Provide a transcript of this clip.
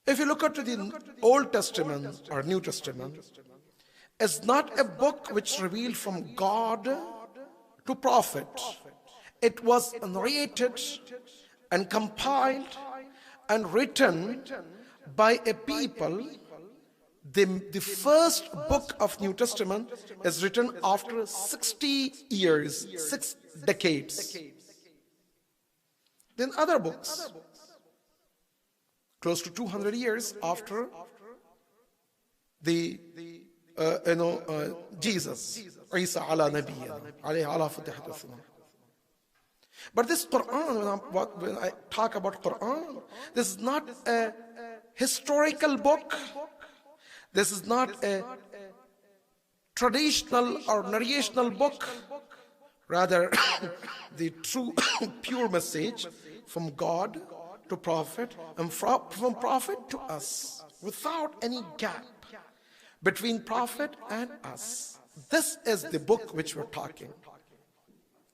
If you look at the Old Testament or New Testament, it's not a book which revealed from God to prophet. It was narrated and compiled and written by a people. The first book of New Testament is written after 60 years, 6 decades. Then other books, close to 200 years after the Jesus, Isa ala Nabiyyina, alayhi ala fatihatu wassalam. But this Quran, when I talk about Quran, this is not a historical book. This is not a traditional or narrational book. Rather, the true pure message from God to prophet and from prophet to us, without any gap between prophet and us. This is the book which we're talking.